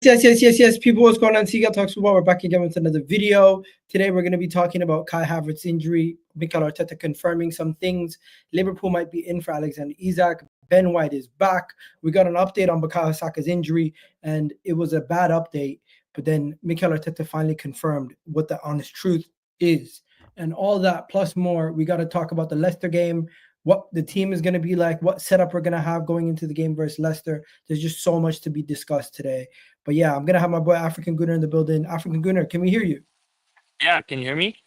Yes. People, what's going on? Seagull Talks Football. We're back again with another video. Today, we're going to be talking about Kai Havertz injury, Mikel Arteta confirming some things. Liverpool might be in for Alexander ISAK. Ben White is back. We got an update on Bukayo Saka's injury, and it was a bad update. But then Mikel Arteta finally confirmed what the honest truth is. And all that plus more, we got to talk about the Leicester game, what the team is going to be like, what setup we're going to have going into the game versus Leicester. There's just so much to be discussed today. But yeah, I'm going to have my boy African Gunner in the building. African Gunner, can we hear you? Yeah, can you hear me?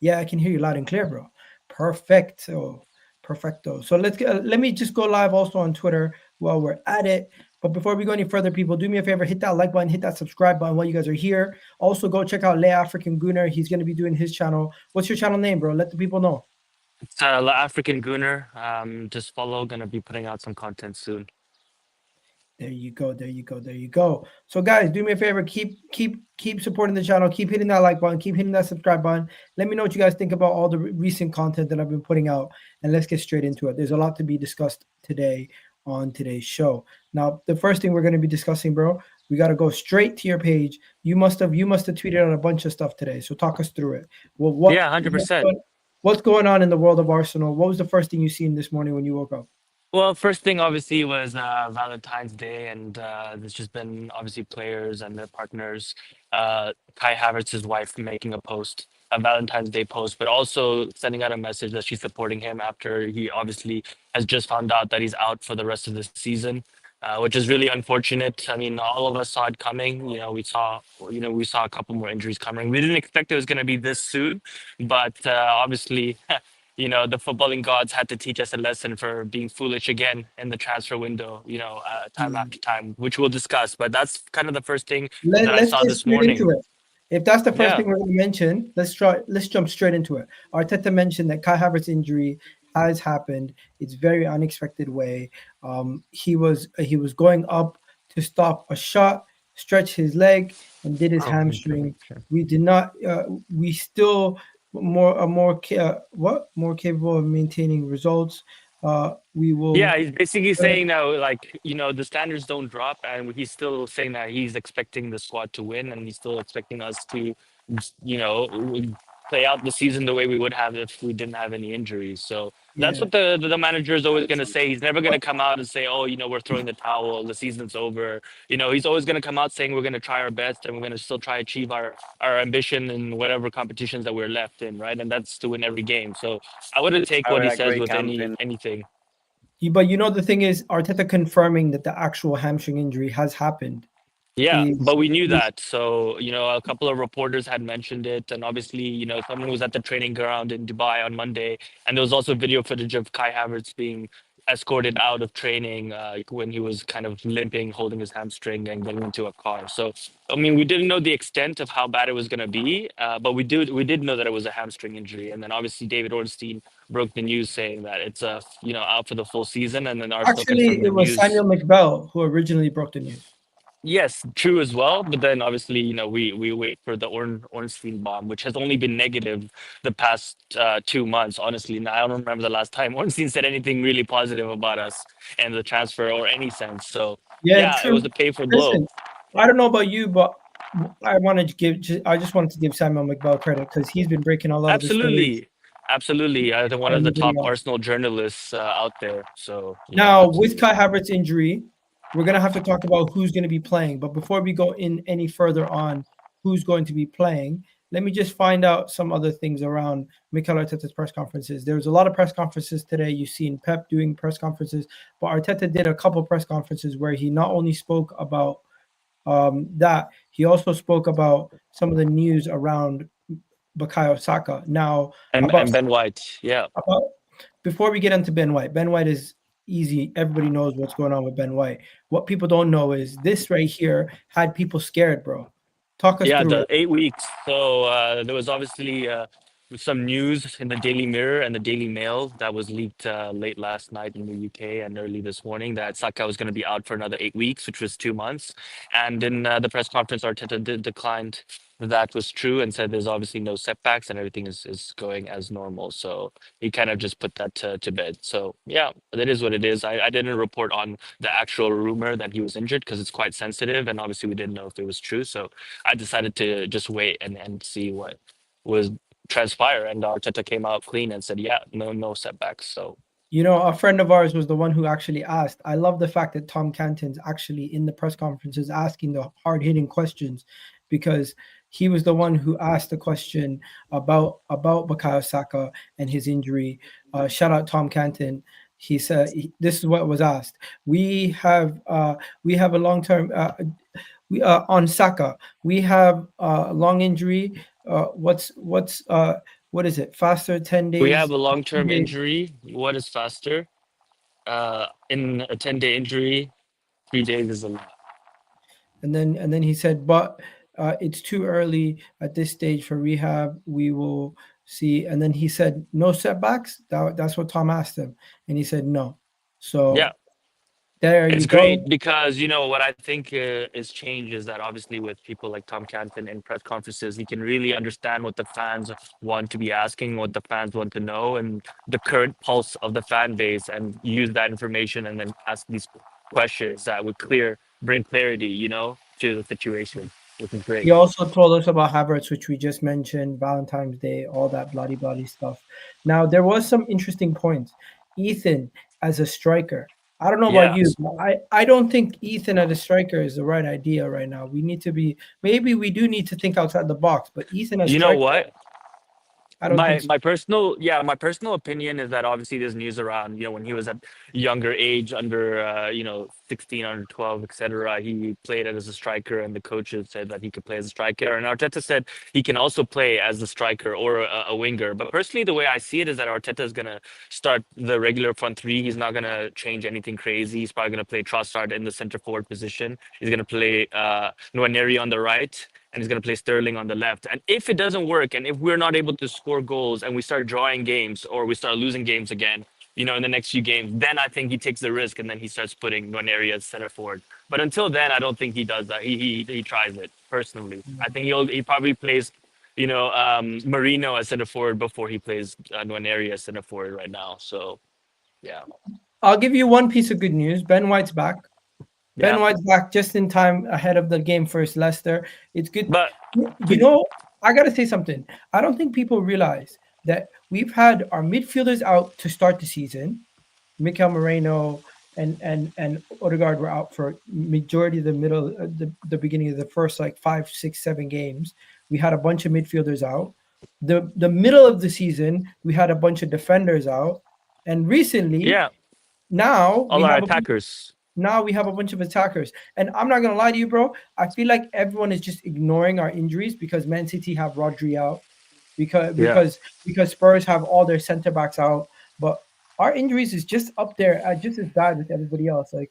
Yeah, I can hear you loud and clear, bro. Perfecto. So let me just go live also on Twitter while we're at it. But before we go any further, people, do me a favor, hit that like button, hit that subscribe button while you guys are here. Also, go check out Le African Gunner. He's going to be doing his channel. What's your channel name, bro? Let the people know. It's African Gunner. Just follow. Gonna be putting out some content soon. There you go. So guys, do me a favor, keep supporting the channel, keep hitting that like button, keep hitting that subscribe button. Let me know what you guys think about all the recent content that I've been putting out, and let's get straight into it. There's a lot to be discussed today on today's show. Now, the first thing we're going to be discussing, bro, we got to go straight to your page. You must have tweeted on a bunch of stuff today, so talk us through it. Well, yeah, 100%. What's going on in the world of Arsenal? What was the first thing you seen this morning when you woke up? Well, first thing obviously was Valentine's Day, and there's just been obviously players and their partners. Kai Havertz's wife making a Valentine's Day post, but also sending out a message that she's supporting him after he obviously has just found out that he's out for the rest of the season, which is really unfortunate. I mean, all of us saw it coming. We saw a couple more injuries coming. We didn't expect it was going to be this soon, but obviously. The footballing gods had to teach us a lesson for being foolish again in the transfer window, time after time, which we'll discuss. But that's kind of the first thing that I saw this morning. Into it. If that's the first thing we're going to mention, let's jump straight into it. Arteta mentioned that Kai Havertz's injury has happened. It's very unexpected way. He was going up to stop a shot, stretch his leg, and did his hamstring. Sure. We did not. We still. More capable of maintaining results. We will. Yeah, he's basically saying that the standards don't drop, and he's still saying that he's expecting the squad to win, and he's still expecting us to, play out the season the way we would have if we didn't have any injuries. So that's what the manager is always going to say. He's never going to come out and say, oh, we're throwing the towel, the season's over. He's always going to come out saying we're going to try our best and we're going to still try to achieve our ambition in whatever competitions that we're left in, right? And that's to win every game. So I wouldn't take what he says with anything. But the thing is, Arteta confirming that the actual hamstring injury has happened. Yeah, but we knew that. So, a couple of reporters had mentioned it. And obviously, someone was at the training ground in Dubai on Monday. And there was also video footage of Kai Havertz being escorted out of training when he was kind of limping, holding his hamstring and getting into a car. So, I mean, we didn't know the extent of how bad it was going to be, but we did know that it was a hamstring injury. And then obviously David Ornstein broke the news saying that it's out for the full season. And then actually it was Samuel McBell who originally broke the news. Yes, true as well. But then obviously, we wait for the Ornstein bomb, which has only been negative the past 2 months. Honestly, now I don't remember the last time Ornstein said anything really positive about us and the transfer or any sense. So yeah, it was a painful blow. I don't know about you, but I just wanted to give Samuel McBell credit because he's been breaking a lot of the stories. Absolutely. One of the top Arsenal journalists out there. So now with Kai Havertz's injury, we're going to have to talk about who's going to be playing. But before we go in any further on who's going to be playing, let me just find out some other things around Mikel Arteta's press conferences. There was a lot of press conferences today. You've seen Pep doing press conferences, but Arteta did a couple press conferences where he not only spoke about that, he also spoke about some of the news around Bukayo Saka. Now, and Ben White, yeah. Before we get into Ben White is easy. Everybody knows what's going on with Ben White. What people don't know is this right here had people scared, bro. Talk us through the 8 weeks. So there was obviously some news in the Daily Mirror and the Daily Mail that was leaked late last night in the UK and early this morning that Saka was going to be out for another 8 weeks, which was 2 months. And in the press conference, Arteta declined that was true and said there's obviously no setbacks and everything is going as normal. So he kind of just put that to bed. So yeah, that is what it is. I didn't report on the actual rumor that he was injured because it's quite sensitive and obviously we didn't know if it was true. So I decided to just wait and see what was transpire. And Arteta came out clean and said, yeah, no setbacks. So You know, a friend of ours was the one who actually asked. I love the fact that Tom Canton's actually in the press conferences asking the hard-hitting questions, because he was the one who asked the question about Bukayo Saka and his injury. Shout out Tom Canton. He said this is what was asked. We have a long-term we on Saka. We have a long injury. What is it? Faster 10 we have days. a long-term 10 days. injury. What is faster? In a 10-day injury, 3 days is a lot. And then he said, but it's too early at this stage for rehab. We will see. And then he said, no setbacks. That's what Tom asked him, and he said no. Yeah, So there you it's great go. because what I think is changed is that obviously with people like Tom Canton in press conferences, he can really understand what the fans want to be asking, what the fans want to know, and the current pulse of the fan base, and use that information and then ask these questions that would bring clarity, to the situation, which is great. He also told us about Havertz, which we just mentioned, Valentine's Day, all that bloody bloody stuff. Now there was some interesting points. Ethan as a striker. I don't know about Yeah, you, but I don't think Ethan as a striker is the right idea right now. We need to be, maybe we do need to think outside the box, but Ethan as you know striker, what? I don't my think so. my personal my personal opinion is that obviously there's news around when he was at younger age under 16, under 12, etc. He played as a striker and the coaches said that he could play as a striker, and Arteta said he can also play as a striker or a winger. But personally, the way I see it is that Arteta is going to start the regular front three. He's not going to change anything crazy. He's probably going to play Trossard in the center forward position. He's going to play Nwaneri on the right, and he's going to play Sterling on the left. And if it doesn't work, and if we're not able to score goals and we start drawing games or we start losing games again, in the next few games, then I think he takes the risk and then he starts putting Nwaneri as center forward. But until then, I don't think he does that. He tries it personally. I think he probably plays, Merino as center forward before he plays Nwaneri as center forward right now. So yeah, I'll give you one piece of good news. Ben White's back. yeah. Ben White's back just in time ahead of the game versus Leicester. It's good. But I got to say something. I don't think people realize that we've had our midfielders out to start the season. Mikel Merino and Odegaard were out for majority of the middle, the beginning of the first like 5, 6, 7 games. We had a bunch of midfielders out. The middle of the season, we had a bunch of defenders out. And recently, yeah, now all our attackers. now we have a bunch of attackers. And I'm not gonna lie to you, bro. I feel like everyone is just ignoring our injuries because Man City have Rodri out, because Spurs have all their center backs out. But our injuries is just up there, just as bad with everybody else. Like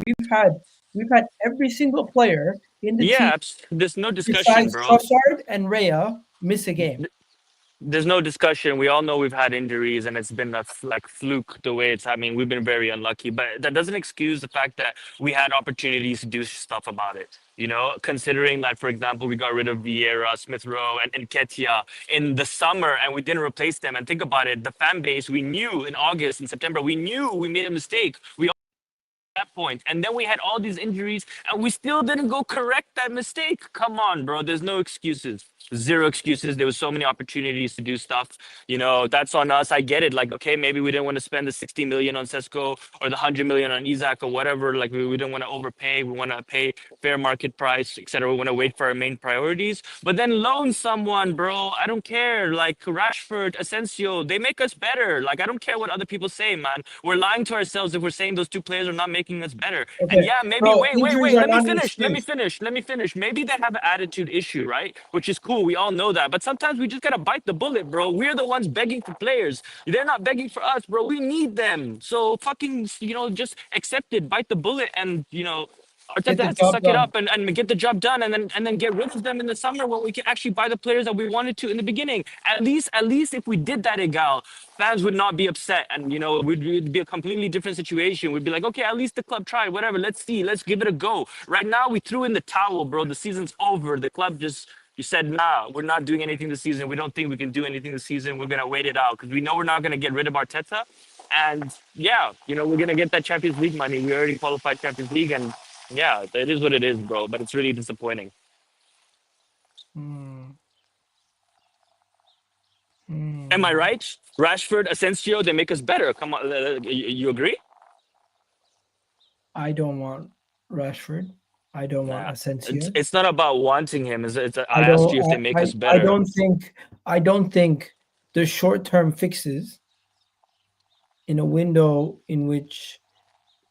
we've had every single player in the team Yeah, there's no discussion, besides bro. Trossard and Raya miss a game. There's no discussion. We all know we've had injuries, and it's been a fluke the way it's. I mean, we've been very unlucky, but that doesn't excuse the fact that we had opportunities to do stuff about it. Considering that, for example, we got rid of Vieira, Smith Rowe, and Ketia in the summer, and we didn't replace them. And think about it: the fan base, we knew in August and September, we knew we made a mistake. We that point, and then we had all these injuries and we still didn't go correct that mistake. Come on, bro, there's no excuses, zero excuses. There was so many opportunities to do stuff. That's on us. I get it, like, okay, maybe we didn't want to spend the 60 million on Sesko or the 100 million on ISAK or whatever. Like, we didn't want to overpay. We want to pay fair market price, etc. We want to wait for our main priorities, but then loan someone, bro. I don't care. Like Rashford, Asensio, they make us better. Like, I don't care what other people say, man. We're lying to ourselves if we're saying those two players are not making us better. Okay, And yeah, maybe bro, wait. injuries are Let me not an finish. excuse. Let me finish. Maybe they have an attitude issue, right? Which is cool. We all know that. But sometimes we just gotta bite the bullet, bro. We're the ones begging for players. They're not begging for us, bro. We need them. So fucking, just accept it, bite the bullet, and Get Arteta the has to job suck it done. up and get the job done, and then get rid of them in the summer when we can actually buy the players that we wanted to in the beginning. At least if we did that, Egal, fans would not be upset, and it'd be a completely different situation. We'd be like, okay, at least the club tried, whatever. Let's see, let's give it a go. Right now, we threw in the towel, bro. The season's over. The club just You said, nah, we're not doing anything this season. We don't think we can do anything this season. We're gonna wait it out because we know we're not gonna get rid of Arteta. And yeah, we're gonna get that Champions League money. We already qualified Champions League, and yeah, it is what it is, bro. But it's really disappointing. Mm. Am I right? Rashford, Asensio, they make us better. Come on, you agree? I don't want Rashford. I don't want Nah, Asensio. it's not about wanting him. I I asked don't. you if they make us I better. don't think the short-term fixes in a window in which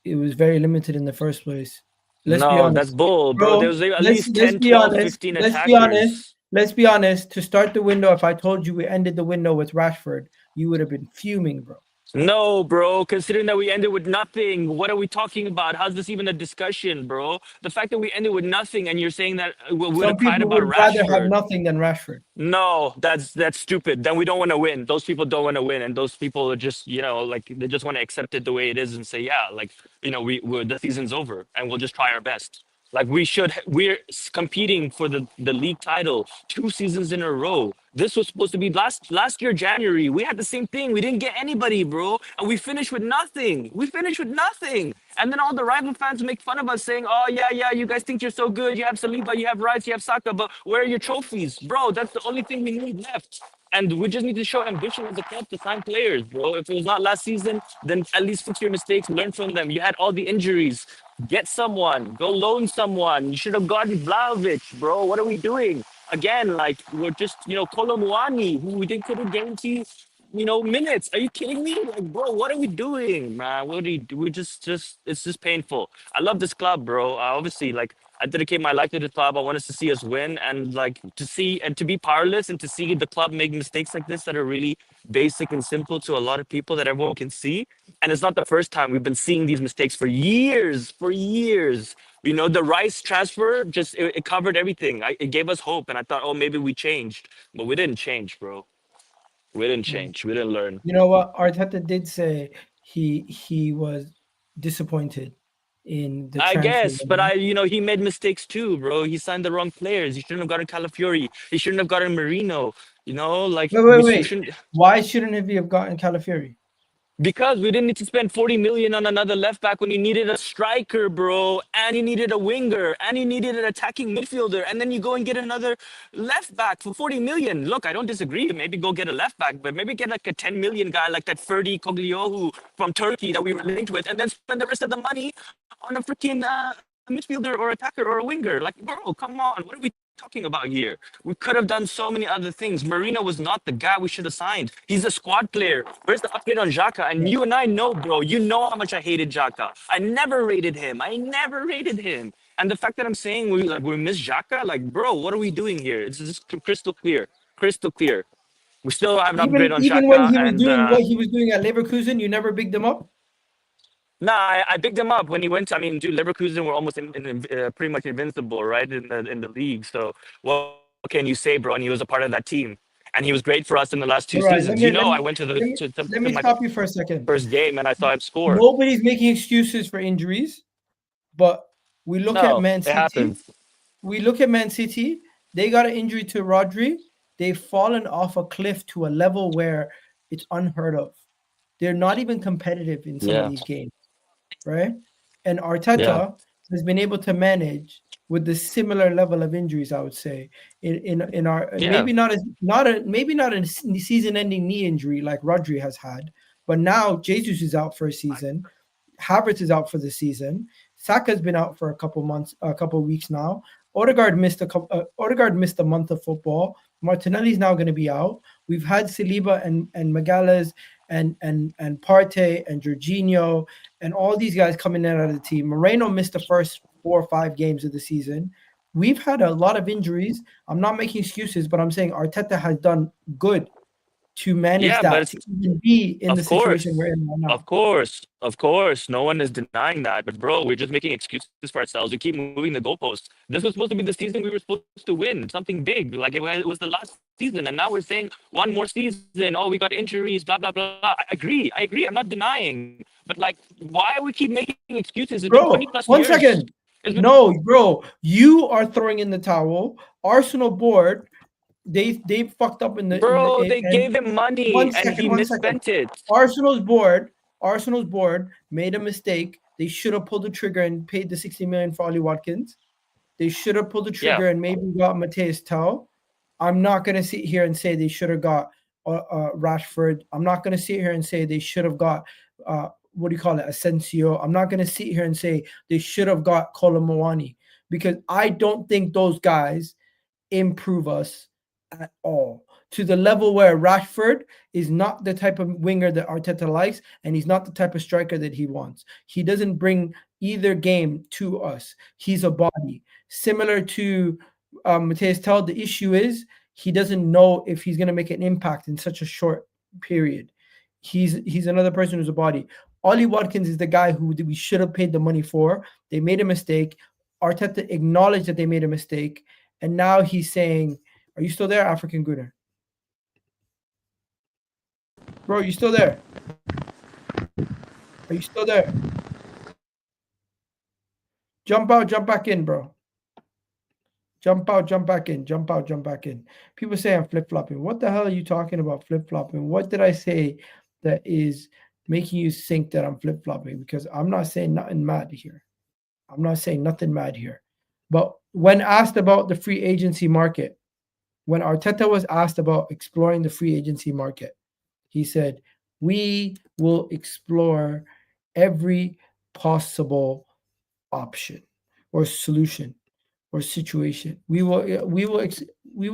it was very limited in the first place. Let's be No, that's honest, bull, bro. There bro. was at Let's least let's 10, be 12, honest. 15 Let's be honest. attackers. Let's be honest. To start the window, if I told you we ended the window with Rashford, you would have been fuming, bro. No, bro. Considering that we ended with nothing, what are we talking about? How's this even a discussion, bro? The fact that we ended with nothing, and you're saying that we would Some have cried people about would rather have Rashford. nothing than Rashford. No, that's stupid. Then we don't want to win. Those people don't want to win, and those people are just like they just want to accept it the way it is and say, yeah, like we're the season's over, and we'll just try our best. Like we're competing for the league title 2 seasons in a row. This was supposed to be last year January. We had the same thing. We didn't get anybody, bro, and we finished with nothing. We finished with nothing. And then all the rival fans make fun of us, saying, "Oh yeah, you guys think you're so good. You have Saliba, you have Rice, you have Saka, but where are your trophies, bro? That's the only thing we need left." And we just need to show ambition as a club to sign players, bro. If it was not last season, then at least fix your mistakes, learn from them. You had all the injuries. Get someone, go loan someone. You should have gotten Vlahovic, bro. What are we doing? Again, like we're just, Kolo Muani, who we didn't couldn't guarantee, minutes. Are you kidding me? Like, bro, what are we doing, man? What do we do? We just, it's just painful. I love this club, bro. Obviously, like, I dedicate my life to the club. I want us to see us win and like to see and to be powerless and to see the club make mistakes like this that are really basic and simple to a lot of people that everyone can see. And it's not the first time. We've been seeing these mistakes for years, for years. The Rice transfer just it covered everything. It gave us hope, and I thought, oh, maybe we changed, but we didn't change, bro. We didn't change. We didn't learn. You know what? Arteta did say he was disappointed in the I transfer. guess, but he made mistakes too, bro. He signed the wrong players. He shouldn't have gotten Calafiori. He shouldn't have gotten Merino. Like Wait. shouldn't. Why shouldn't he have gotten Calafiori? Because we didn't need to spend 40 million on another left back when you needed a striker, bro, and you needed a winger, and you needed an attacking midfielder, and then you go and get another left back for 40 million. Look, I don't disagree. Maybe go get a left back, but maybe get like a 10 million guy like that Ferdi Cogliohu from Turkey that we were linked with, and then spend the rest of the money on a freaking midfielder or attacker or a winger. Like, bro, come on. What are we talking about here? We could have done so many other things. Marino was not the guy we should have signed. He's a squad player. Where's the upgrade on Xhaka? And you and I know, bro. You know how much I hated Xhaka. I never rated him. And the fact that I'm saying we miss Xhaka, like, bro, what are we doing here? It's just crystal clear. Crystal clear. We still have an upgrade on Even when Xhaka. he was And doing what he was doing at Leverkusen, you never bigged him up? nah, I picked him up when he went. I mean, dude, Leverkusen were almost pretty much invincible, right, in the league. So what can you say, bro? And he was a part of that team, and he was great for us in the last two All right, seasons. I went to let me my stop you for a second. first game, and I saw him score. Nobody's making excuses for injuries, but we look at No, Man it City. happens. We look at Man City. They got an injury to Rodri. They've fallen off a cliff to a level where it's unheard of. They're not even competitive in some of these games, right? And Arteta has been able to manage with the similar level of injuries, I would say, in our maybe not a season-ending knee injury like Rodri has had, but now Jesus is out for a season. Havertz is out for the season. Saka's been out for a couple weeks now. Odegaard missed a month of football. Martinelli's now going to be out. We've had Saliba and Magalhaes and Partey and Jorginho and all these guys coming in out of the team. Moreno missed the first 4 or 5 games of the season. We've had a lot of injuries. I'm not making excuses, but I'm saying Arteta has done good to manage that to even be in the situation we're in right now. Of course. No one is denying that. But, bro, we're just making excuses for ourselves. We keep moving the goalposts. This was supposed to be the season we were supposed to win, something big. Like, it was the last season. And now we're saying one more season. Oh, we got injuries, blah, blah, blah. I agree. I'm not denying. But, like, why we keep making excuses? It's been 20 plus years. No, bro, you are throwing in the towel. Arsenal board, they fucked up in the Bro, they and gave him money one and second, he 1 second. misspent it. Arsenal's board made a mistake. They should have pulled the trigger and paid the 60 million for Ollie Watkins. They should have pulled the trigger and maybe got Mateus Tell. I'm not gonna sit here and say they should have got Rashford. I'm not gonna sit here and say they should have got what do you call it, Asensio. I'm not gonna sit here and say they should have got Kolomowani because I don't think those guys improve us at all to the level where Rashford is not the type of winger that Arteta likes, and he's not the type of striker that he wants. He doesn't bring either game to us. He's a body. Similar to Mateus Tell, the issue is he doesn't know if he's going to make an impact in such a short period. He's another person who's a body. Ollie Watkins is the guy who we should have paid the money for. They made a mistake. Arteta acknowledged that they made a mistake, and now he's saying, "Are you still there, African Gunner? Bro, you still there? Are you still there? Jump out, jump back in, bro. Jump out, jump back in. Jump out, jump back in." People say I'm flip-flopping. What the hell are you talking about flip-flopping? What did I say that is making you think that I'm flip-flopping? Because I'm not saying nothing mad here. I'm not saying nothing mad here. But when asked about the free agency market, when Arteta was asked about exploring the free agency market, he said, "We will explore every possible option or solution or situation. We will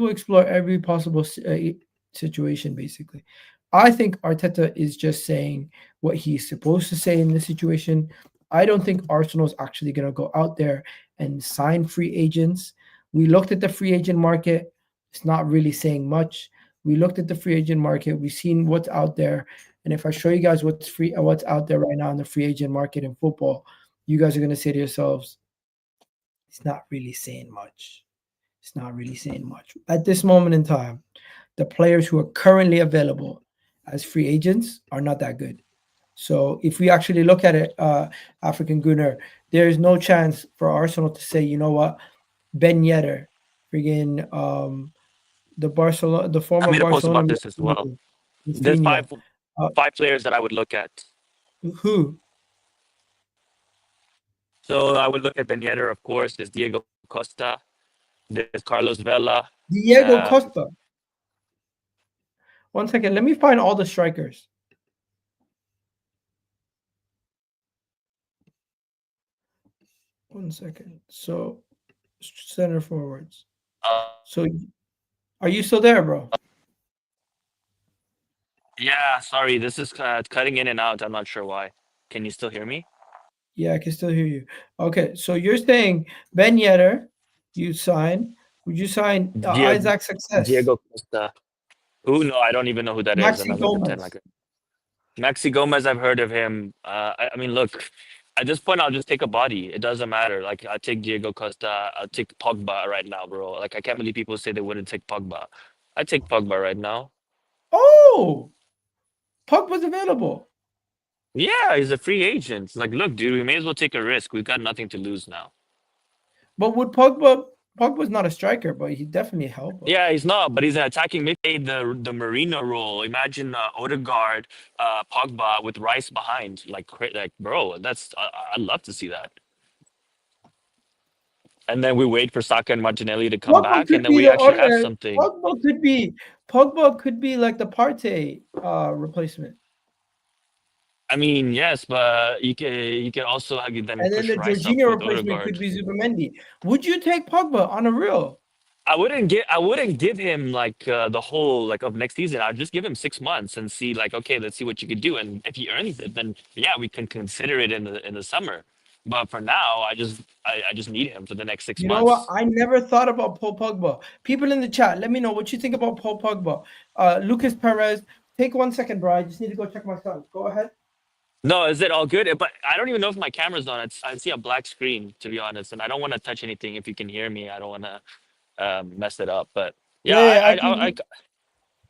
explore every possible situation." Basically, I think Arteta is just saying what he's supposed to say in this situation. I don't think Arsenal's actually going to go out there and sign free agents. We looked at the free agent market. It's not really saying much. We looked at the free agent market. We've seen what's out there. And if I show you guys what's out there right now in the free agent market in football, you guys are going to say to yourselves, it's not really saying much. It's not really saying much. At this moment in time, the players who are currently available as free agents are not that good. So if we actually look at it, African Gunner, there is no chance for Arsenal to say, you know what, Ben Yedder, friggin' the I former made a post Barcelona about this as well. There's Rafinha. five players that I would look at. Who? So I would look at Ben Yedder, of course. There's Diego Costa. There's Carlos Vela. Diego Costa. 1 second. Let me find all the strikers. One second. So center forwards. So are you still there, bro? Yeah, sorry. This is cutting in and out. I'm not sure why. Can you still hear me? Yeah, I can still hear you. Okay, so you're saying Ben Yedder, you sign. Would you sign ISAK Success? Diego Costa. Who? No, I don't even know who that is. I'm not going to pretend like it. Maxi Gomez, I've heard of him. I mean, look, at this point, I'll just take a body. It doesn't matter. Like, I take Diego Costa. I'll take Pogba right now, bro. Like, I can't believe people say they wouldn't take Pogba. I take Pogba right now. Oh, Pogba's available. Yeah, he's a free agent. Like, look, dude, we may as well take a risk. We've got nothing to lose now. But would Pogba's not a striker, but he definitely helped us. Yeah, he's not, but he's an attacking midfielder, the Merino role. Imagine Odegaard, Pogba with Rice behind. Like, bro, that's I'd love to see that. And then we wait for Saka and Martinelli to come back, and then we actually have something. Pogba could be like the Partey replacement. I mean, yes, but you can also then and then the Jorginho replacement could be Zubimendi. Would you take Pogba on a real? I wouldn't give him like the whole like of next season. I'd just give him 6 months and see like, okay, let's see what you could do, and if he earns it, then yeah, we can consider it in the summer. But for now, I just need him for the next 6 months. You know what? I never thought about Paul Pogba. People in the chat, let me know what you think about Paul Pogba. Lucas Perez, take 1 second, bro. I just need to go check my son. Go ahead. No, is it all good? But I don't even know if my camera's on. I see a black screen, to be honest, and I don't want to touch anything. If you can hear me, I don't want to mess it up. But yeah,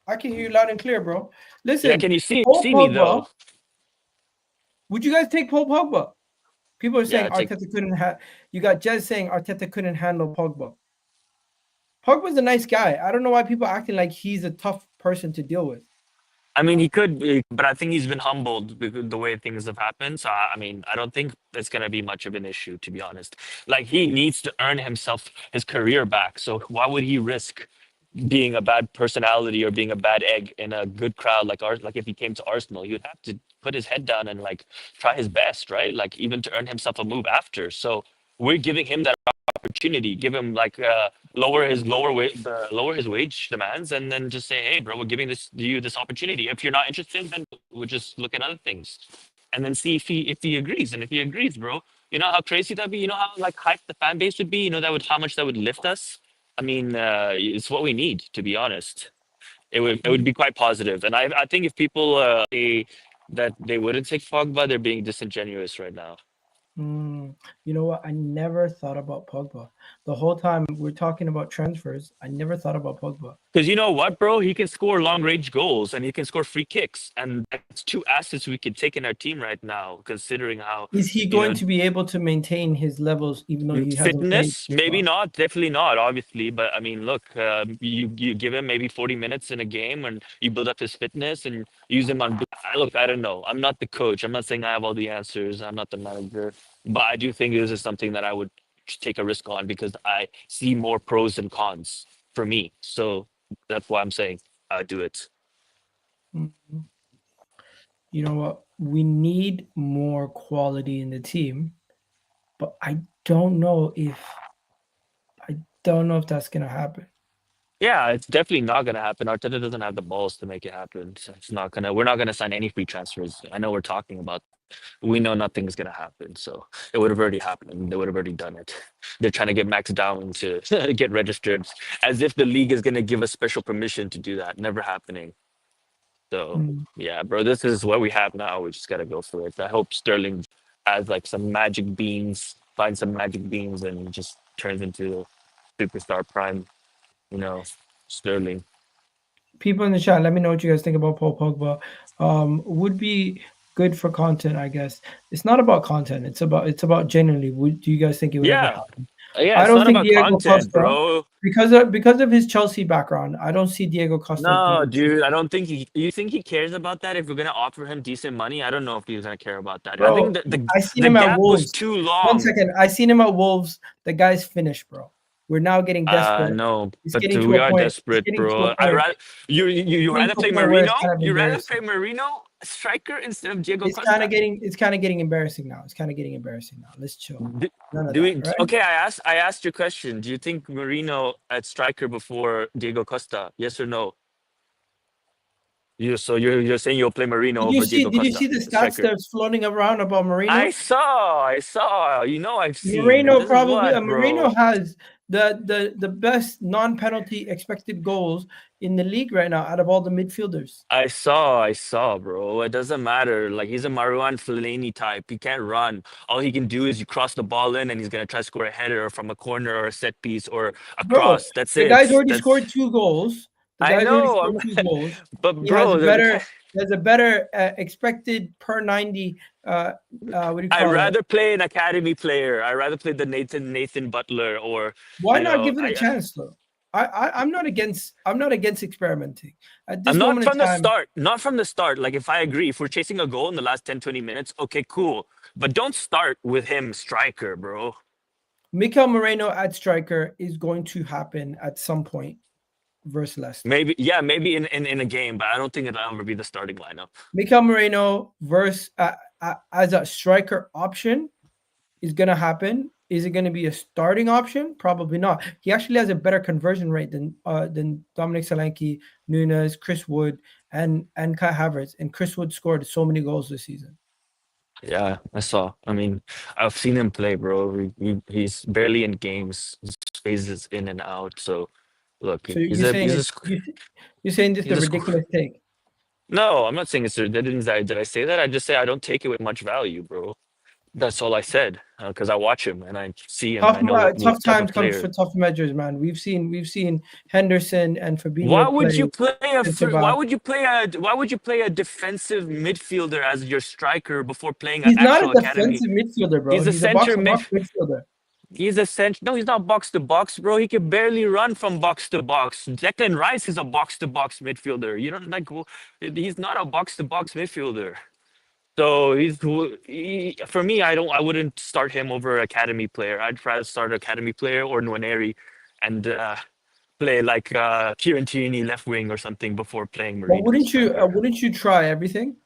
I can hear you loud and clear, bro. Listen, yeah, can you see me though? Would you guys take Paul Pogba? People are saying Yeah, take. Arteta couldn't have. You got Jez saying Arteta couldn't handle Pogba. Pogba's a nice guy. I don't know why people are acting like he's a tough person to deal with. I mean, he could be, but I think he's been humbled because the way things have happened. So, I mean, I don't think it's going to be much of an issue, to be honest. Like, he needs to earn himself his career back. So, why would he risk being a bad personality or being a bad egg in a good crowd like ours? Like, if he came to Arsenal, he would have to put his head down and, like, try his best, right? Like, even to earn himself a move after. So, we're giving him that opportunity. Give him like lower his wage demands, and then just say, hey, bro, we're giving you this opportunity. If you're not interested, then we'll just look at other things, and then see if he agrees. And if he agrees, bro, you know how crazy that'd be. You know how like hyped the fan base would be. You know that would how much that would lift us. I mean, it's what we need, to be honest. It would be quite positive, and I think if people say that they wouldn't take Pogba, they're being disingenuous right now. You know what? I never thought about Pogba. The whole time we're talking about transfers, I never thought about Pogba. Because you know what, bro? He can score long range goals and he can score free kicks. And that's two assets we could take in our team right now, considering how Is he going to be able to maintain his levels even though he hasn't played? fitness, maybe not, definitely not, obviously. But I mean, look, you give him maybe 40 minutes in a game and you build up his fitness and use him on. Look, I don't know. I'm not the coach. I'm not saying I have all the answers. I'm not the manager. But I do think this is something that I would take a risk on because I see more pros and cons for me. So that's why I'm saying do it. Mhm. You know what? We need more quality in the team, but I don't know if that's gonna happen. Yeah, it's definitely not gonna happen. Arteta doesn't have the balls to make it happen. So it's not gonna. We're not gonna sign any free transfers. I know we're talking about. We know nothing's gonna happen. So it would have already happened. They would have already done it. They're trying to get Max down to get registered, as if the league is gonna give us special permission to do that. Never happening. So yeah, bro, this is what we have now. We just gotta go for it. I hope Sterling has like some magic beans, finds some magic beans, and just turns into superstar prime. You know, Sterling. People in the chat, let me know what you guys think about Paul Pogba. Would be good for content, I guess. It's not about content. It's about genuinely. Do you guys think it would ever Yeah, happen? yeah. I It's don't not think about Diego content, Costa, bro. because of his Chelsea background, I don't see Diego Costa No, going to. dude. I don't think he. You think he cares about that? If we're gonna offer him decent money, I don't know if he's gonna care about that. I think Bro, the I seen the him at gap was Wolves. too 1 long. second. I seen him at Wolves. The guy's finished, bro. We're now getting desperate. No, It's but getting to we a are point. It's desperate, getting to bro. a point. You Getting rather to a play point where it's Marino? kind of You rather embarrassing. play Marino striker instead of Diego It's kind Costa? of getting embarrassing now. It's kind of getting embarrassing now. Let's chill. None of Do that, we, right? okay, I asked you a question. Do you think Marino at striker before Diego Costa? Yes or no? You're saying you'll play Marino over Diego Did you Costa see the at stats striker? that's floating around about Marino? I saw. You know, I've seen. And Moreno this is probably what, Moreno bro. has the best non-penalty expected goals in the league right now out of all the midfielders. I saw, bro. It doesn't matter. Like he's a Marouane Fellaini type. He can't run. All he can do is you cross the ball in, and he's gonna try to score a header from a corner or a set piece or a Bro, cross. That's the guy's it. already scored 2 goals. The I guy's already know. scored 2 goals. But He has bro, a better expected per 90 what do you I'd call it? rather play an academy player. I'd rather play the Nathan Butler or Why you not know. give it a chance though? I'm not against experimenting. At this I'm not moment in from the time, start. Not from the start. Like if I agree, if we're chasing a goal in the last 10, 20 minutes, okay, cool. But don't start with him striker, bro. Mikel Merino at striker is going to happen at some point versus Leicester. Maybe, yeah, maybe in a game, but I don't think it'll ever be the starting lineup. Mikel Merino versus as a striker option is going to happen. Is it going to be a starting option? Probably not. He actually has a better conversion rate than Dominic Solanke, Nunes, Chris Wood, and Kai Havertz. And Chris Wood scored so many goals this season. Yeah, I saw. I mean, I've seen him play, bro. He's barely in games. His phases in and out. So, look, So you're saying this is a ridiculous take? No, I'm not saying it's. Did I say that? I just say I don't take it with much value, bro. That's all I said because I watch him and I see him and I know Tough what type times of comes player. for tough measures, man. We've seen Henderson and Fabinho Why would you play play center why back. would you play a defensive midfielder as your striker before playing an He's not a actual academy? defensive midfielder, bro. He's a He's a center mid. box-to-box midfielder. No, he's not box to box, bro. He can barely run from box to box. Declan Rice is a box to box midfielder. You don't like. He's not a box to box midfielder. So for me. I wouldn't start him over academy player. I'd rather start academy player or Nwaneri, and play like Kieran Tierney left wing or something before playing But Merino striker. wouldn't you try everything?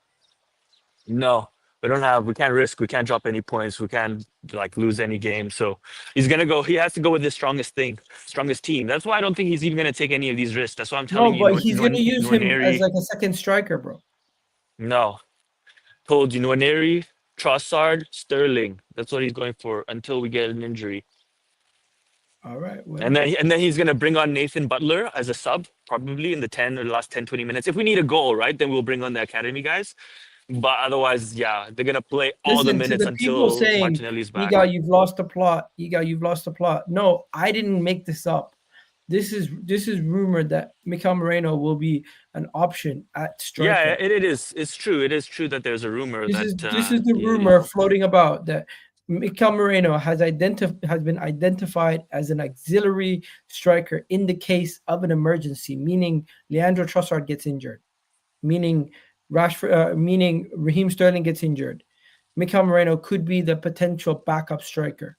No, we can't risk. We can't drop any points. We can't like lose any game. So he has to go with his strongest team. That's why I don't think he's even gonna take any of these risks. That's why I'm telling No, you, but he's gonna use him as Nwaneri. like a second striker, bro. No, told you Nwaneri, Trossard, Sterling. That's what he's going for until we get an injury. All right. Well, And then he's gonna bring on Nathan Butler as a sub, probably in the last 10, 20 minutes. If we need a goal, right, then we'll bring on the academy guys. But otherwise, yeah, they're gonna play all the listen to minutes the people until saying, Martinelli's back. Iga, you've lost the plot. Iga, you've lost the plot. No, I didn't make this up. This is rumored that Mikel Merino will be an option at striker. Yeah, it is. It's true. It is true that there's a rumor This is the he- rumor floating about that Mikel Merino has been identified as an auxiliary striker in the case of an emergency, meaning Leandro Trossard gets injured, meaning meaning Raheem Sterling gets injured. Mikel Merino could be the potential backup striker.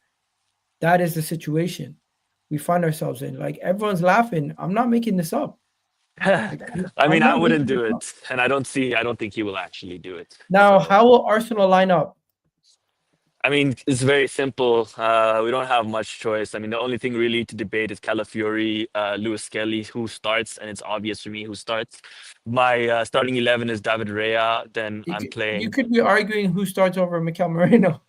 That is the situation we find ourselves in. Like, everyone's laughing. I'm not making this up. I mean, I wouldn't do it, and I don't think he will actually do it. Now, So, how will Arsenal line up? I mean, it's very simple. We don't have much choice. I mean, the only thing really to debate is Calafiori, Lewis Skelly, who starts, and it's obvious for me who starts. My starting 11 is David Rea. Then I'm playing. You could be arguing who starts over Mikel Merino.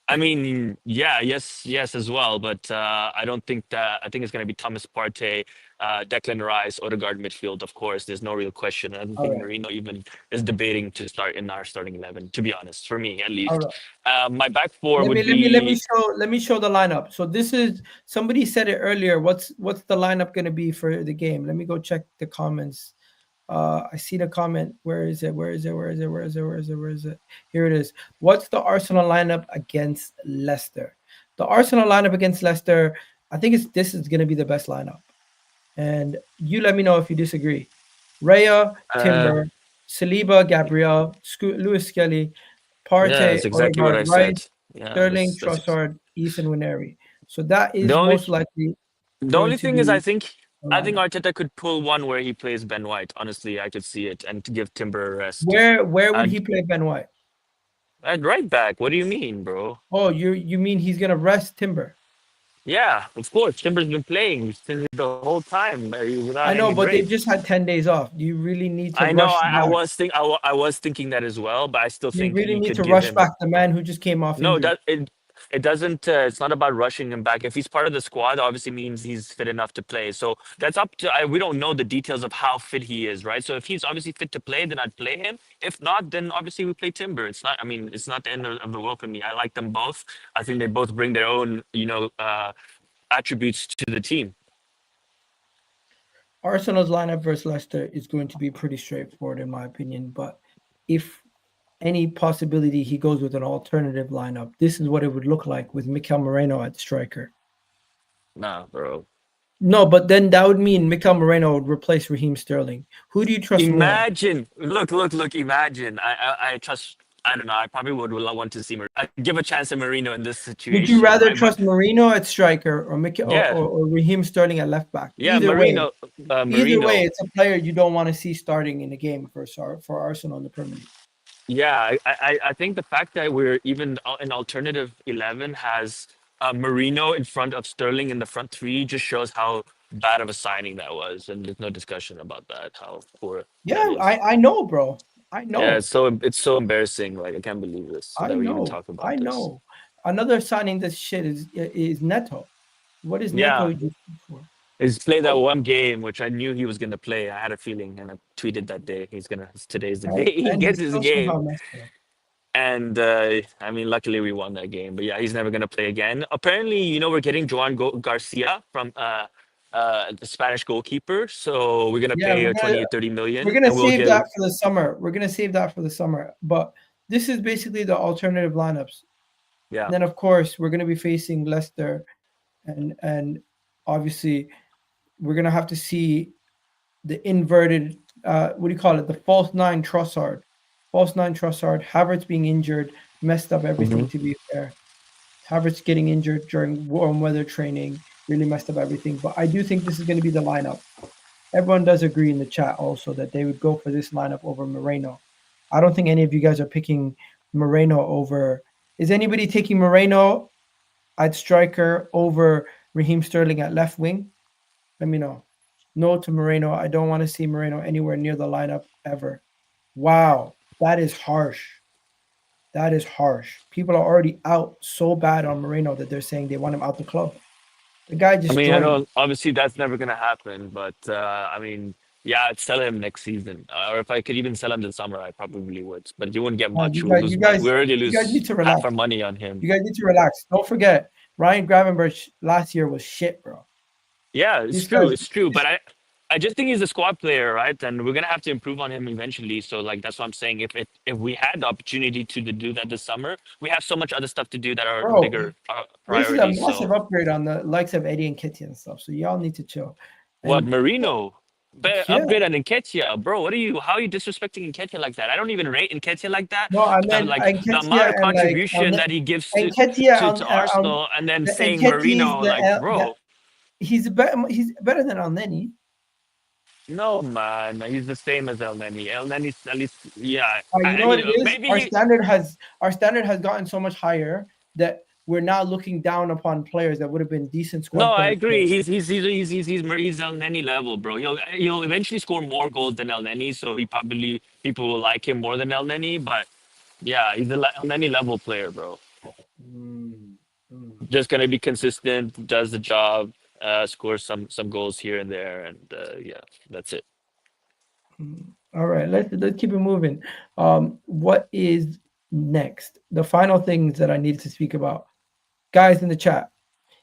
I mean, yes, as well. But I don't think that. I think it's going to be Thomas Partey, Declan Rice, Odegaard midfield. Of course, there's no real question. I don't think Merino even is debating to start in our starting 11. To be honest, for me at least. My back four would be. Let me show the lineup. So this is, somebody said it earlier. What's the lineup going to be for the game? Let me go check the comments. I see the comment. Where is it? Here it is. What's the Arsenal lineup against Leicester? The Arsenal lineup against Leicester, I think this is going to be the best lineup. And you let me know if you disagree. Raya, Timber, Saliba, Gabriel, Lewis Skelly, Partey, that's exactly what I said. Yeah, Sterling, Trossard, Ethan Nwaneri. So that is most likely. The only thing is, I think Arteta could pull one where he plays Ben White. Honestly, I could see it, and to give Timber a rest. Where would he play Ben White? At right back. What do you mean, bro? Oh, you mean he's gonna rest Timber? Yeah, of course. Timber's been playing since the whole time. I know, but they've just had 10 days off. You really need to. I know. I was thinking that as well, but I still think you really need to rush back the man who just came off. No, it doesn't. It's not about rushing him back. If he's part of the squad, obviously means he's fit enough to play. So that's up to. We don't know the details of how fit he is, right? So if he's obviously fit to play, then I'd play him. If not, then obviously we play Timber. It's not. I mean, it's not the end of the world for me. I like them both. I think they both bring their own, attributes to the team. Arsenal's lineup versus Leicester is going to be pretty straightforward, in my opinion. But if any possibility he goes with an alternative lineup, this is what it would look like with Mikel Merino at striker. Nah, bro. No, but then that would mean Mikel Merino would replace Raheem Sterling. Who do you trust more? Imagine. Look. Imagine. I trust. I don't know. I probably would want to see give a chance to Merino in this situation. Would you rather trust Merino at striker or or Raheem Sterling at left back? Yeah, Merino. Either way, it's a player you don't want to see starting in a game for Arsenal in the Premier League. Yeah, I think the fact that we're even an alternative 11 has Merino in front of Sterling in the front three just shows how bad of a signing that was, and there's no discussion about that. How poor. Yeah, I know, bro. I know. Yeah, it's so embarrassing. Like, I can't believe this. I know. We even talk about this. Know. Another signing this shit is Neto. What is Neto for? He's played that one game, which I knew he was going to play. I had a feeling, and I tweeted that day. Today's the day he gets his game. And I mean, luckily we won that game. But yeah, he's never gonna play again. Apparently, we're getting Joan Garcia from the Spanish goalkeeper. So we're gonna Yeah, pay we're gonna 20 or 30 we're million, gonna and we'll save get. that for the summer. We're gonna save that for the summer. But this is basically the alternative lineups. Yeah. And then of course we're gonna be facing Leicester, and obviously we're gonna have to see the inverted what do you call it? The false nine Trossard. False nine Trossard. Havertz being injured messed up everything, to be fair. Havertz getting injured during warm weather training really messed up everything. But I do think this is going to be the lineup. Everyone does agree in the chat also that they would go for this lineup over Moreno. I don't think any of you guys are picking Moreno over. Is anybody taking Moreno at striker over Raheem Sterling at left wing? Let me know. No to Moreno. I don't want to see Moreno anywhere near the lineup ever. Wow, that is harsh. That is harsh. People are already out so bad on Moreno that they're saying they want him out the club. The guy just I mean, joined. I know obviously that's never gonna happen, but I mean, yeah, I'd sell him next season, or if I could even sell him this summer, I probably would. But you wouldn't get much. We lose. We already You guys lose need to half relax. our money on him. You guys need to relax. Don't forget, Ryan Gravenberch last year was shit, bro. Yeah, it's This true. guy's- It's true. But I just think he's a squad player, right? And we're gonna have to improve on him eventually. So like that's what I'm saying. If we had the opportunity to do that this summer, we have so much other stuff to do that are Bro, bigger This is a priorities. massive So upgrade on the likes of Eddie and Kitty and stuff. So y'all need to chill. what And Marino? Better yeah, upgrade on Nketiah, bro. What are you? How are you disrespecting Nketiah like that? I don't even rate Nketiah like that. no, I meant Like the amount Nketiah of and like contribution that he gives to Nketiah to Arsenal, and then saying Nketiah is Marino, like, bro. he's better than Elneny. No, man, he's the same as El Neni. El Neni's at least, yeah. You know what it is? Maybe Our standard has gotten so much higher that we're now looking down upon players that would have been decent squad No, I players. agree. He's El Neni level, bro. He'll eventually score more goals than El Neni, so people will like him more than El Neni. But yeah, he's El Neni level player, bro. Mm, mm. Just gonna be consistent, does the job, scores some goals here and there, and yeah, that's it. All right, let's keep it moving. What is next? The final things that I needed to speak about, guys in the chat.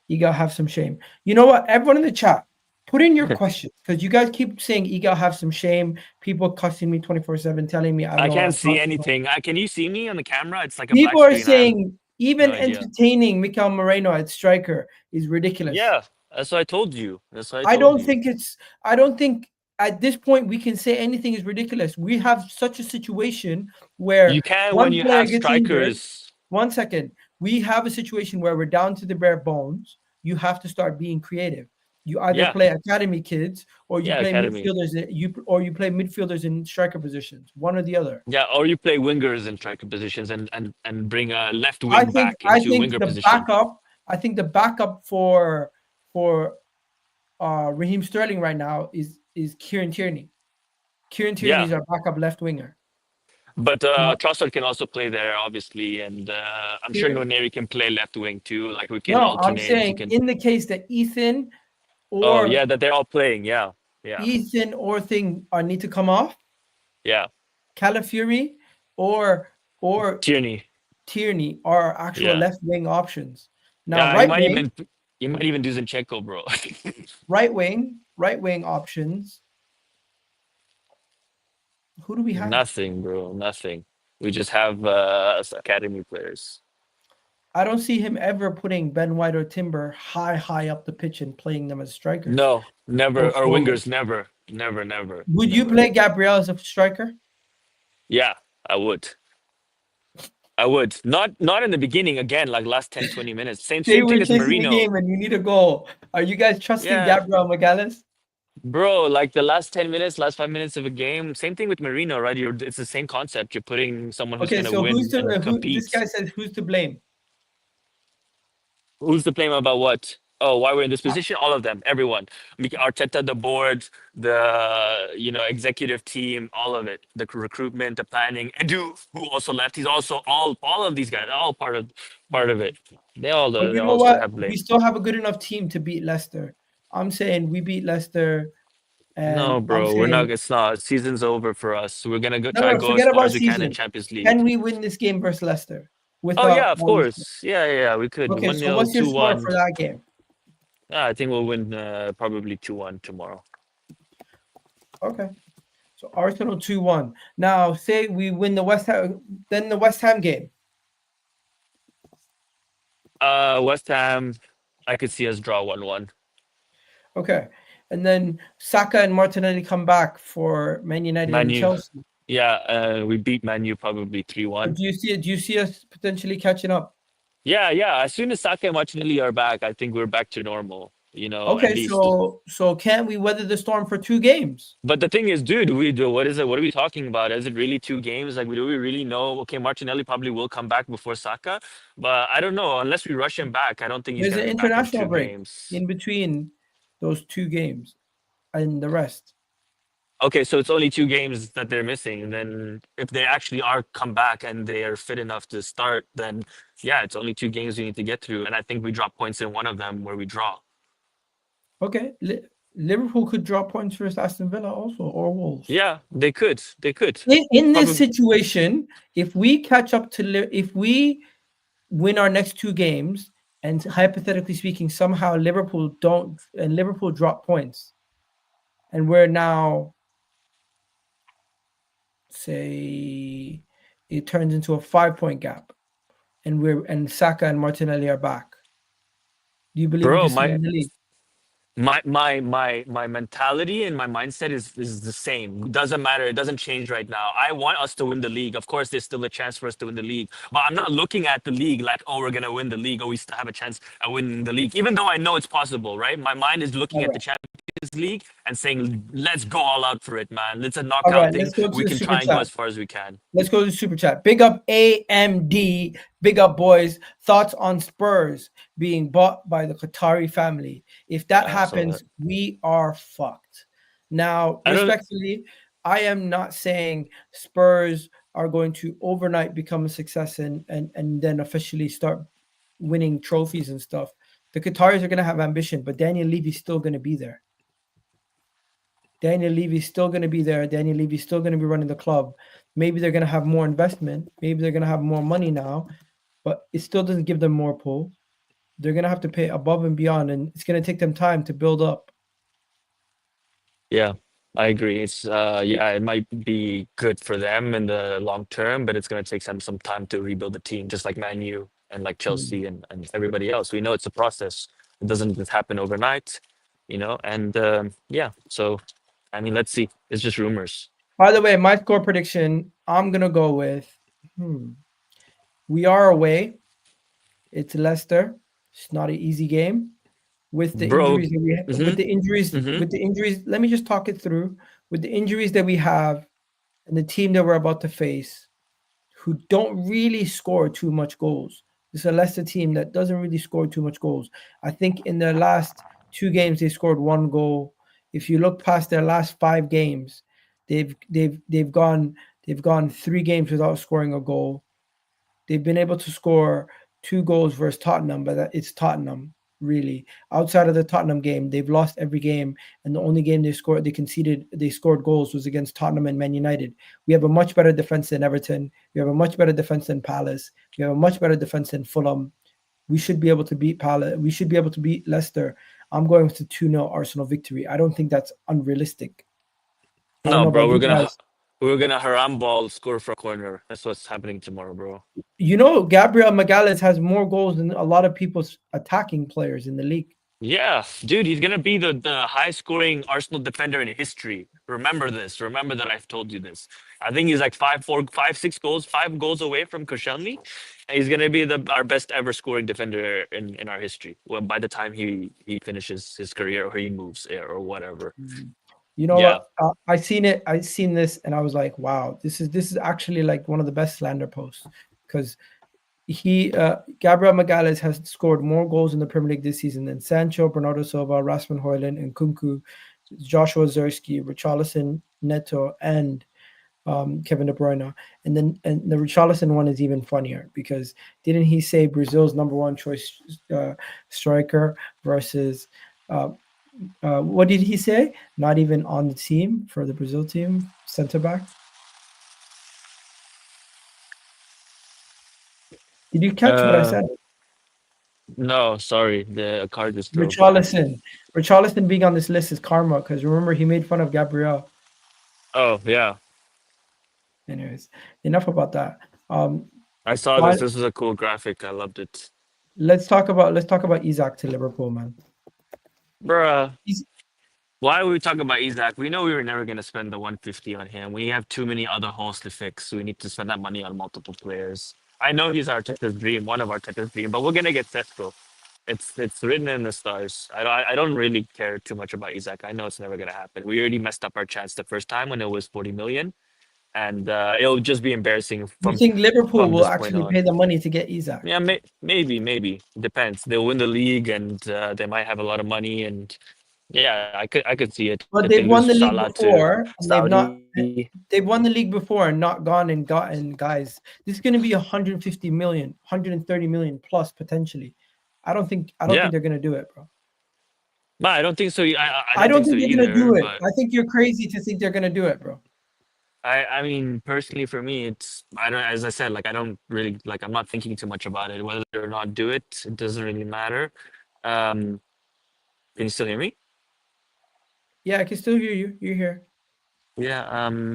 Egal, have some shame. You know what? Everyone in the chat, put in your questions because you guys keep saying Egal, have some shame. People cussing me 24/7, telling me I can't see anything. Can you see me on the camera? It's like a people black are screen. saying even no idea. entertaining Mikel Merino at striker is ridiculous. Yeah, that's what I told you. I don't think at this point we can say anything is ridiculous. We have such a situation where you can one when you player have gets strikers. Injured. 1 second. We have a situation where we're down to the bare bones. You have to start being creative. You either play academy kids or you play academy. midfielders. You play midfielders in striker positions. One or the other. Yeah, or you play wingers in striker positions and bring a left wing back into winger position. I think the backup for Raheem Sterling right now is Kieran Tierney. Kieran Tierney is our backup left winger. But Trossard can also play there, obviously, and I'm sure Nwaneri can play left wing too. Like we can alternate. I'm saying in the case that Ethan or that they're all playing. Yeah. Ethan or Thing need to come off. Yeah. Calafiori or Tierney are actual left wing options. Now you might even do Zinchenko, bro. right wing options. Who do we have? Nothing, bro. Nothing. We just have academy players. I don't see him ever putting Ben White or Timber high up the pitch and playing them as strikers. No, never. Or wingers, never. Would you play Gabriel as a striker? Yeah, I would. Not in the beginning again, like last 10, 20 minutes. Same thing as Marino. The game and you need a goal. Are you guys trusting Gabriel Magalhaes? Bro, like the last 10 minutes, last 5 minutes of a game, same thing with Marino, right? It's the same concept. You're putting someone who's going to win and compete. This guy says, who's to blame? Who's to blame about what? Oh, why we're in this position? All of them, everyone. Arteta, the board, the executive team, all of it. The recruitment, the planning. Edu, who also left, he's also all of these guys, all part of it. They all have blame. We still have a good enough team to beat Leicester. I'm saying we beat Leicester No, And I'm bro, we're not. saying, It's not. Season's over for us. We're gonna no, try to no, go as forget far about as we can in season. Champions Can League. we win this game versus Leicester Oh yeah, without of all this? course. Yeah, we could. Okay, so 1-0, what's your score 2-1. for that game? Yeah, I think we'll win probably 2-1 tomorrow. Okay. So Arsenal 2-1. Now, say we win the West Ham, then the West Ham game. West Ham, I could see us draw 1-1. Okay. And then Saka and Martinelli come back for Man United and Manu. Chelsea. Yeah, we beat Manu probably But 3-1. do you see us potentially catching up? Yeah. As soon as Saka and Martinelli are back, I think we're back to normal. At Okay, least. so can we weather the storm for 2 games? But the thing is, dude, what is it? What are we talking about? Is it really 2 games? Like, do we really know? Okay, Martinelli probably will come back before Saka, but I don't know. Unless we rush him back, I don't think he's There's gonna an be back in international 2 break games. in between those 2 games and the rest. Okay, so it's only 2 games that they're missing. And then if they actually are come back and they are fit enough to start, then yeah, it's only 2 games we need to get through. And I think we drop points in one of them where we draw. Okay, Liverpool could drop points versus Aston Villa also, or Wolves. Yeah, they could. In this Probably. situation, if we catch up to if we win our next 2 games, and hypothetically speaking, somehow Liverpool drop points, and we're now, say, it turns into a 5-point gap, and Saka and Martinelli are back. Do you believe we Bro, can still win the league? my mentality and my mindset is the same. Doesn't matter. It doesn't change right now. I want us to win the league. Of course, there's still a chance for us to win the league, but I'm not looking at the league like, oh, we're gonna win the league, or we still have a chance at winning the league. Even though I know it's possible, right? My mind is looking at the Champions League and saying, let's go all out for it, man. It's a All knockout right, thing. let's go to We the can super try and go chat. as far as we can. Let's go to the super chat. Big up AMD. Big up, boys. Thoughts on Spurs being bought by the Qatari family? If that happens, we are fucked. Now, respectfully, I am not saying Spurs are going to overnight become a success and then officially start winning trophies and stuff. The Qataris are going to have ambition, but Daniel Levy's still going to be there. Daniel Levy's still going to be there. Daniel Levy's still going to be running the club. Maybe they're going to have more investment. Maybe they're going to have more money now, but it still doesn't give them more pull. They're going to have to pay above and beyond, and it's going to take them time to build up. Yeah, I agree. It's it might be good for them in the long term, but it's going to take them some time to rebuild the team, just like Man U and like Chelsea and everybody else. We know it's a process. It doesn't just happen overnight, and so I mean, let's see. It's just rumors. By the way, my score prediction, I'm going to go with we are away. It's Leicester. It's not an easy game. With the injuries that we have, with the injuries, let me just talk it through. With the injuries that we have and the team that we're about to face, who don't really score too much goals. It's a Leicester team that doesn't really score too much goals. I think in their last 2 games they scored 1 goal. If you look past their last 5 games, they've gone 3 games without scoring a goal. They've been able to score 2 goals versus Tottenham, but it's Tottenham. Really, outside of the Tottenham game, they've lost every game, and the only game they scored goals was against Tottenham and Man United. We have a much better defense than Everton. We have a much better defense than Palace. We have a much better defense than Fulham. We should be able to beat Palace. We should be able to beat Leicester. I'm going with the 2-0 Arsenal victory. I don't think that's unrealistic. No, bro, we're gonna haram ball score from corner. That's what's happening tomorrow, bro. Gabriel Magalhaes has more goals than a lot of people's attacking players in the league. Yeah, dude, he's gonna be the highest scoring Arsenal defender in history. Remember this. Remember that I've told you this. I think he's like 5 goals away from Koscielny. And he's gonna be our best ever scoring defender in our history. Well, by the time he finishes his career or he moves or whatever. What? I seen this, and I was like, wow, this is actually like one of the best slander posts, because Gabriel Magalhaes has scored more goals in the Premier League this season than Sancho, Bernardo Silva, Rasmus Højlund, and Nkunku, Joshua Zirkzee, Richarlison, Neto, and Kevin De Bruyne. And the Richarlison one is even funnier, because didn't he say Brazil's number 1 choice striker versus What did he say? Not even on the team for the Brazil team, center back. Did you catch what I said? No, sorry, the card is still bad. Richarlison being on this list is karma because remember he made fun of Gabriel. Oh yeah, Anyways, enough about that. I saw this. Fine. This was a cool graphic. I loved it. Let's talk about ISAK to Liverpool, man. Bruh, He's, why are we talking about Isaac? We know we were never gonna spend the 150 on him. We have too many other holes to fix. So we need to spend that money on multiple players. I know he's Arteta's dream, one of Arteta's dream, but we're gonna get Sesko. It's written in the stars. I don't really care too much about Isaac. I know it's never gonna happen. We already messed up our chance the first time when it was 40 million, and it'll just be embarrassing you think Liverpool from will this point actually on. pay the money to get Isaac? Yeah, maybe depends. They'll win the league, and they might have a lot of money, and yeah, I could see it But if they they've won lose the league Salah to before, and Saudi. they've won the league before and not gone and gotten guys. This is going to be 150 million, 130 million plus potentially. I don't think Yeah, they're going to do it, bro. no, I don't think so. I I don't don't think so think they're going to either. do it. But I think you're crazy to think they're going to do it, bro. I mean, personally, for me, it's I don't. As I said, like I don't really like. I'm not thinking too much about it. Whether or not do it, it doesn't really matter. Um, can you still hear me? Yeah, I can still hear you. You're here. Yeah,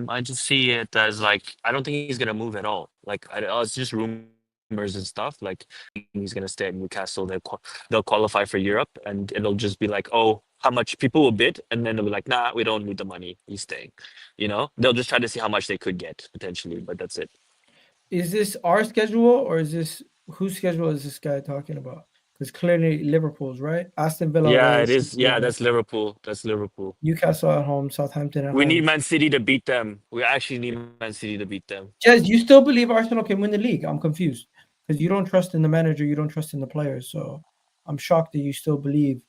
I just see it as like I don't think he's gonna move at all. Like it's just rumors and stuff. Like he's gonna stay at Newcastle. They'll qualify for Europe, and it'll just be like, oh, how much people will bid, and then they'll be like, nah, we don't need the money. He's staying. They'll just try to see how much they could get potentially, but that's it. Is this our schedule or is this whose schedule is this guy talking about? Because clearly Liverpool's right. Aston Villa Yeah, away, it is. City Yeah, away, that's Liverpool. That's Liverpool. Newcastle at home, Southampton at We need home. Man City to beat them. We actually need Man City to beat them. Jez, you still believe Arsenal can win the league? I'm confused because you don't trust in the manager, you don't trust in the players. So I'm shocked that you still believe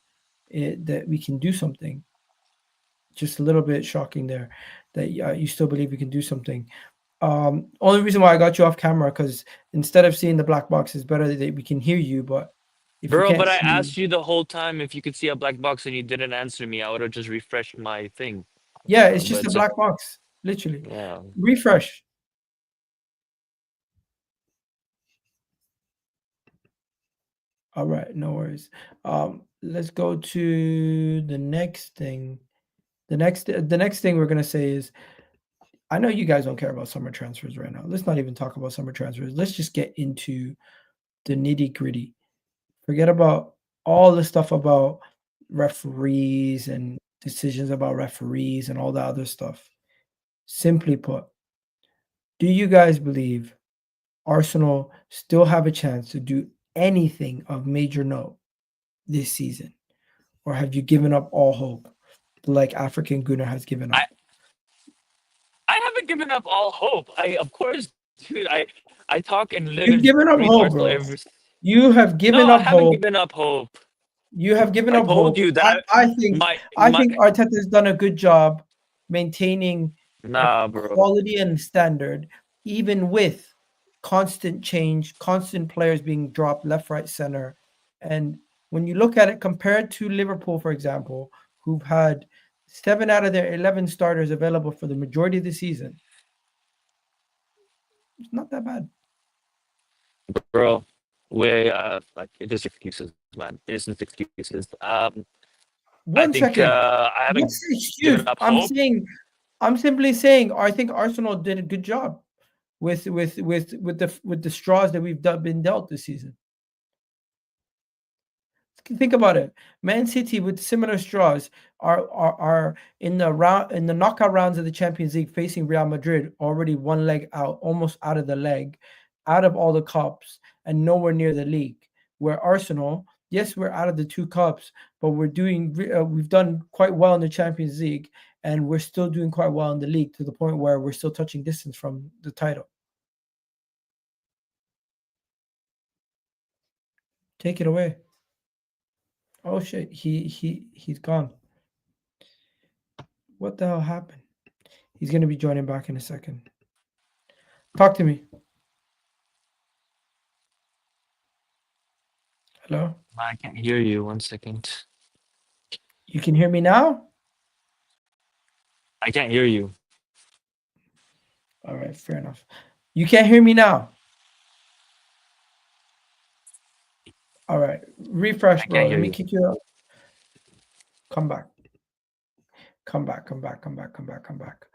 that we can do something. Just a little bit shocking there that you still believe we can do something. Only reason why I got you off camera because instead of seeing the black box, it's better that we can hear you. But if you Bro, can't but I see, asked you the whole time if you could see a black box and you didn't answer me. I would have just refreshed my thing. yeah, it's But just a it's black box, literally. yeah. Refresh. All right, no worries. Let's go to the next thing. The next thing we're gonna say is I know you guys don't care about summer transfers right now. Let's not even talk about summer transfers. Let's just get into the nitty-gritty. Forget about all the stuff about referees and decisions about referees and all that other stuff. Simply put, do you guys believe Arsenal still have a chance to do anything of major note this season? Or have you given up all hope like African Gunnar has given I up? I haven't given up all hope. Of course, dude. I talk and live You've and given up breathe hope, Arsenal bro. every. You have No, given I up haven't hope. given up hope. You have given I up told hope. you I, that I think my I my think Arteta has done a good job maintaining a nah, bro. quality and standard, even with constant change, constant players being dropped left, right, center. And when you look at it compared to Liverpool, for example, who've had 7 out of their 11 starters available for the majority of the season, it's not that bad. Bro, we like it is excuses, man. It isn't excuses. I One think second. I haven't What's the given excuse? up hope. I'm simply saying I think Arsenal did a good job with the straws that we've been dealt this season. Think about it. Man City with similar straws are in the knockout rounds of the Champions League facing Real Madrid, already one leg out, almost out of the leg, out of all the cups, and nowhere near the league. Where Arsenal, yes, we're out of the two cups, but we've done quite well in the Champions League, and we're still doing quite well in the league to the point where we're still touching distance from the title. Take it away. Oh shit, he's gone. What the hell happened? He's gonna be joining back in a second. Talk to me. Hello? I can't hear you. 1 second. You can hear me now? I can't hear you. All right, fair enough. You can't hear me now? All right, refresh, I bro. can't Let hear me you. kick you out. Come back. Come back, come back, come back, come back, come back.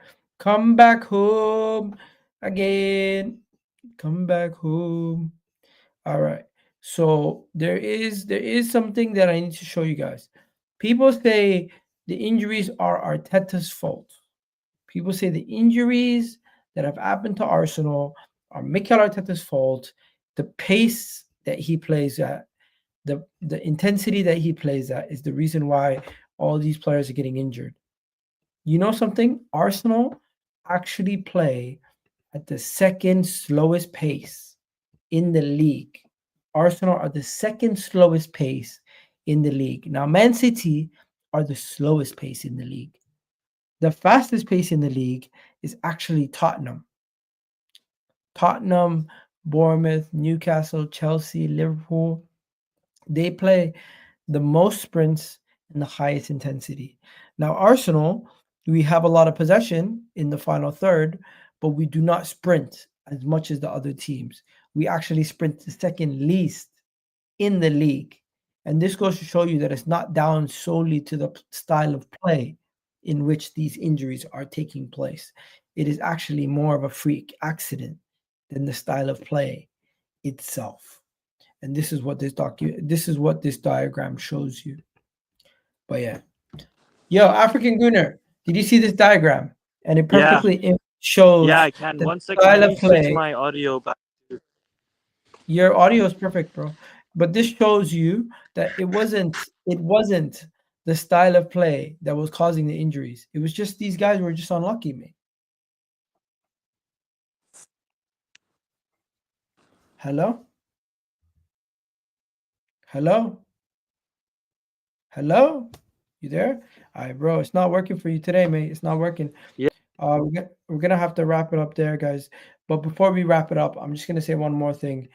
Come back home again. Come back home. All right. So there is something that I need to show you guys. People say the injuries are Arteta's fault. People say the injuries that have happened to Arsenal are Mikel Arteta's fault. The pace that he plays at, the intensity that he plays at is the reason why all these players are getting injured. You know something? Arsenal actually play at the second slowest pace in the league. Arsenal are the second slowest pace in the league. Now, Man City are the slowest pace in the league. The fastest pace in the league is actually Tottenham. Tottenham, Bournemouth, Newcastle, Chelsea, Liverpool. They play the most sprints and the highest intensity. Now, Arsenal, we have a lot of possession in the final third, but we do not sprint as much as the other teams. We actually sprint the second least in the league. And this goes to show you that it's not down solely to the style of play in which these injuries are taking place. It is actually more of a freak accident than the style of play itself. And this is what this diagram shows you. But yeah. Yo, African Gunner, did you see this diagram? And it Yeah, perfectly shows yeah, I can. the 1 second, style let of me switch play. my audio back. Your audio is perfect, bro. But this shows you that it wasn't the style of play that was causing the injuries. It was just these guys were just unlucky, mate. Hello? Hello? Hello? You there? All right, bro. It's not working for you today, mate. It's not working. Yeah. We're gonna have to wrap it up there, guys. But before we wrap it up, I'm just gonna say one more thing.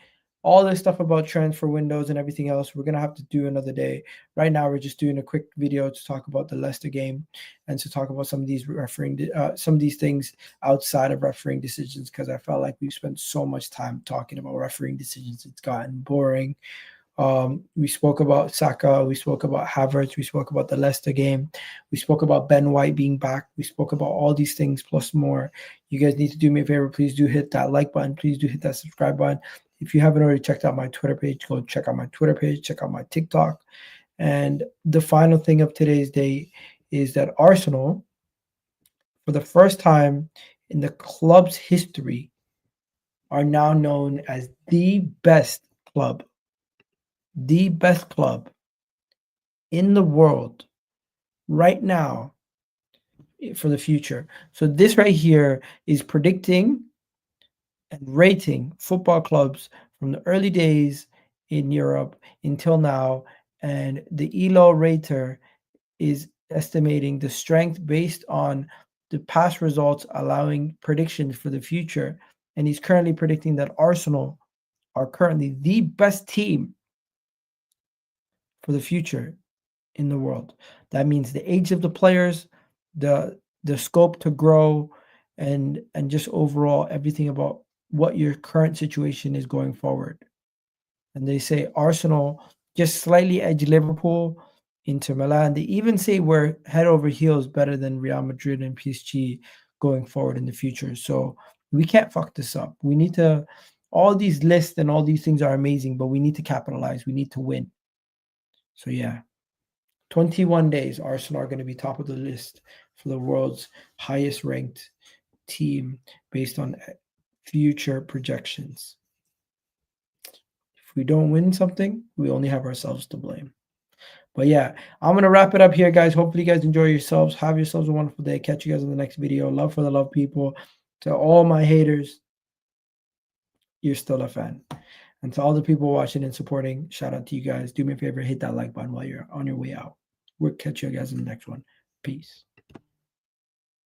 All this stuff about transfer windows and everything else, we're gonna have to do another day. Right now, we're just doing a quick video to talk about the Leicester game and to talk about some of these some of these things outside of refereeing decisions, because I felt like we've spent so much time talking about refereeing decisions. It's gotten boring. We spoke about Saka, we spoke about Havertz, we spoke about the Leicester game, we spoke about Ben White being back, we spoke about all these things plus more. You guys need to do me a favor. Please do hit that like button. Please do hit that subscribe button. If you haven't already checked out my Twitter page, go check out my Twitter page, check out my TikTok. And the final thing of today's day is that Arsenal, for the first time in the club's history, are now known as the best club in the world right now for the future. So this right here is predicting and rating football clubs from the early days in Europe until now, and the ELO rater is estimating the strength based on the past results, allowing predictions for the future. And he's currently predicting that Arsenal are currently the best team for the future in the world. That means the age of the players, the scope to grow, and just overall everything about what your current situation is going forward. And they say Arsenal just slightly edge Liverpool, Inter Milan. They even say we're head over heels better than Real Madrid and PSG going forward in the future. So we can't fuck this up. We need to. All these lists and all these things are amazing, but we need to capitalize. We need to win. So yeah. 21 days, Arsenal are going to be top of the list for the world's highest ranked team based on future projections. If we don't win something, we only have ourselves to blame. But yeah, I'm going to wrap it up here, guys. Hopefully, you guys enjoy yourselves. Have yourselves a wonderful day. Catch you guys in the next video. Love for the love people. To all my haters, you're still a fan. And to all the people watching and supporting, shout out to you guys. Do me a favor, hit that like button while you're on your way out. We'll catch you guys in the next one. Peace.